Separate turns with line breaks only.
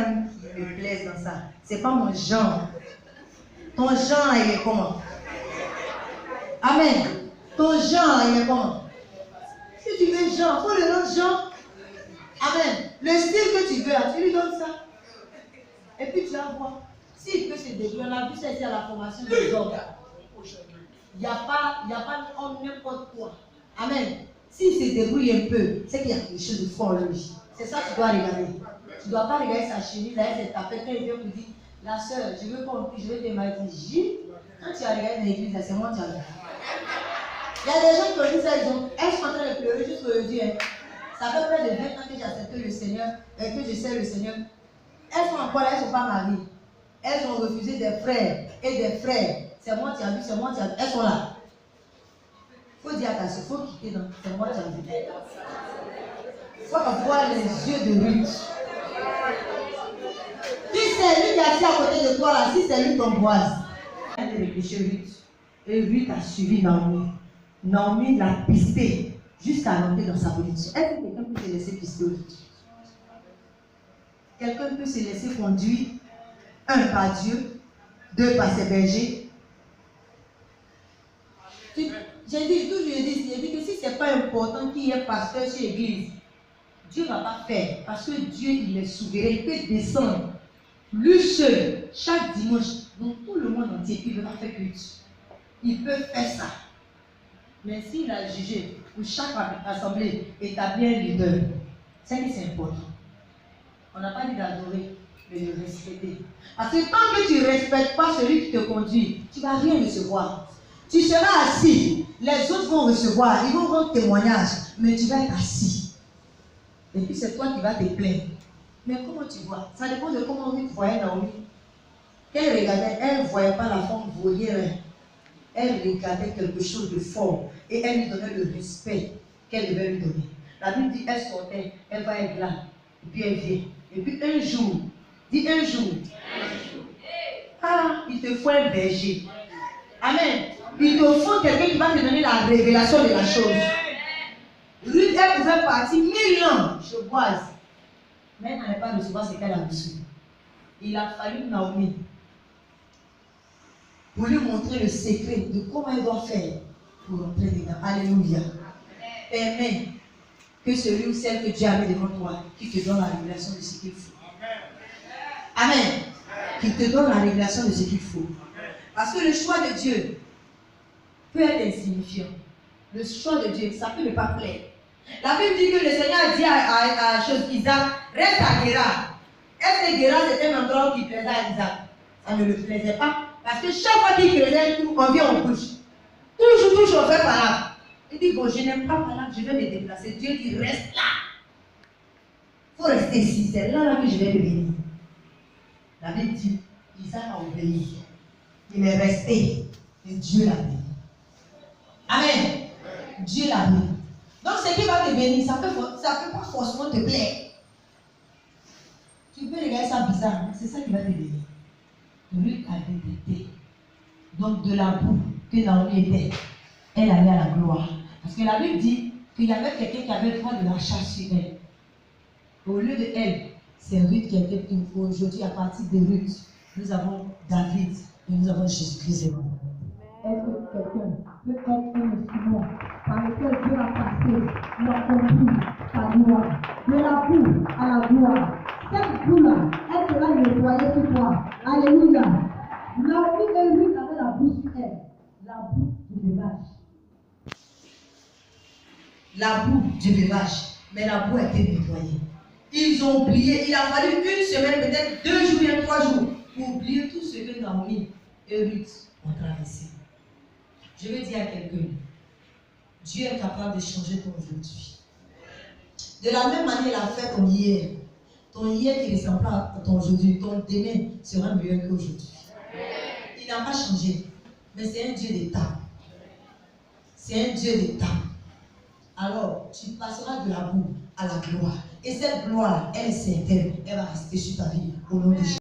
qui me plaise dans ça. C'est pas mon genre. Ton genre, il est comment? Amen. Ton genre, il est comment? Si tu veux genre, faut le nom genre. Amen. Le style que tu veux, là, tu lui donnes ça. Et puis tu vas voir. S'il peut se débrouiller, on a vu ça ici à la formation des hommes. Il n'y a pas homme n'importe quoi. Amen. S'il se débrouille un peu, c'est qu'il y a quelque chose de fort en lui. C'est ça que tu dois regarder. Tu ne dois pas regarder sa chemise, là, elle s'est tapée, quand il vient pour dire, la soeur, je veux qu'on puisse, je veux te marier. Gilles, quand tu as regardé dans l'église, là, c'est moi qui as regardé. Il y a des gens qui ont dit ça, elles sont en train de pleurer juste pour le dire. Ça fait près de 20 ans que j'ai accepté le Seigneur, que je sais le Seigneur. Elles sont encore là, elles ne sont pas mariées. Elles ont refusé des frères et des frères. C'est moi qui ai vu, c'est moi qui ai vu. Elles sont là. Il faut dire attention, il faut quitter dans c'est moi qui ai vu. Il faut avoir les yeux de Ruth. Si c'est lui qui est assis à côté de toi là, si c'est lui t'emboise. Elle a réfléchi Ruth. Et Ruth a suivi Naomi. Naomi l'a pisté jusqu'à rentrer dans sa position. Est-ce que quelqu'un peut se laisser pister aujourd'hui? Quelqu'un peut se laisser conduire, un par Dieu, deux par ses bergers. J'ai dit que si ce n'est pas important qu'il y ait pasteur sur l'église, Dieu ne va pas faire. Parce que Dieu, il est souverain, il peut descendre. Lui seul, chaque dimanche, dans tout le monde entier, il ne va faire culte. Il peut faire ça. Mais s'il a jugé pour chaque assemblée établir un leader, c'est que c'est important. On n'a pas dit d'adorer, mais de respecter. Parce que tant que tu ne respectes pas celui qui te conduit, tu ne vas rien recevoir. Tu seras assis, les autres vont recevoir, ils vont rendre témoignage, mais tu vas être assis. Et puis c'est toi qui vas te plaindre. Mais comment tu vois? Ça dépend de comment tu voyais Naomi. Elle regardait, elle ne voyait pas la femme voyeur. Elle regardait quelque chose de fort et elle lui donnait le respect qu'elle devait lui donner. La Bible dit, elle sortait, elle va être là, et puis elle vient. Et puis un jour, dis un jour, ah, il te faut un berger. Amen. Il te faut quelqu'un qui va te donner la révélation de la chose. Ruth, elle pouvait partir 1000 ans chez Boaz, mais elle n'allait pas recevoir ce qu'elle a reçu. Il a fallu Naomi pour lui montrer le secret de comment elle doit faire pour rentrer dedans. Alléluia. Permets que celui ou celle que Dieu a mis devant toi, qui te donne la révélation de ce qu'il faut. Amen. Qui te donne la révélation de ce qu'il faut. Parce que le choix de Dieu peut être insignifiant. Le choix de Dieu, ça peut ne pas plaire. La Bible dit que le Seigneur a dit à Isaac, reste à Guérar. Est-ce que Guérar c'était un endroit qui plaisait à Isaac? Ça ne le plaisait pas. Parce que chaque fois qu'il creusait, on vient en couche. Toujours, on fait par là. Il dit, bon, je n'aime pas par là, je vais me déplacer. Dieu dit, reste là. Il faut rester ici, c'est là que je vais te bénir. La Bible dit, Isaac a obéi. Il est resté et Dieu l'a béni. Amen. Dieu l'a béni. Donc ce qui va te bénir, ça ne peut pas forcément te plaire. Tu peux regarder ça bizarre, mais c'est ça qui va te bénir. Ruth a détecté. Donc de la boue que Naomi était, elle allait à la gloire. Parce que la Bible dit qu'il y avait quelqu'un qui avait le droit de la chasse sur elle. Au lieu de elle, c'est Ruth qui était prise. Aujourd'hui, à partir de Ruth, nous avons David et nous avons Jésus-Christ. Est-ce que quelqu'un peut être un instrument par lequel Dieu a passé ou accompli sa gloire? De la boue à la gloire. Cette boue-là, elle sera nettoyée sur toi. Alléluia. Naomi et Ruth avaient la boue sur elle. La boue du veuvage. La boue du veuvage. Mais la boue a été nettoyée. Ils ont oublié. Il a fallu une semaine, peut-être 2 jours, bien 3 jours, pour oublier tout ce que Naomi et Ruth ont traversé. Je veux dire à quelqu'un, Dieu est capable de changer ton aujourd'hui. De la même manière, il a fait ton hier. Ton hier qui ne ressemble pas à ton aujourd'hui. Ton demain sera meilleur qu'aujourd'hui. Il n'a pas changé. Mais c'est un Dieu d'état. C'est un Dieu d'état. Alors, tu passeras de la boue à la gloire. Et cette gloire, elle est certaine. Elle va rester sur ta vie au nom de Jésus.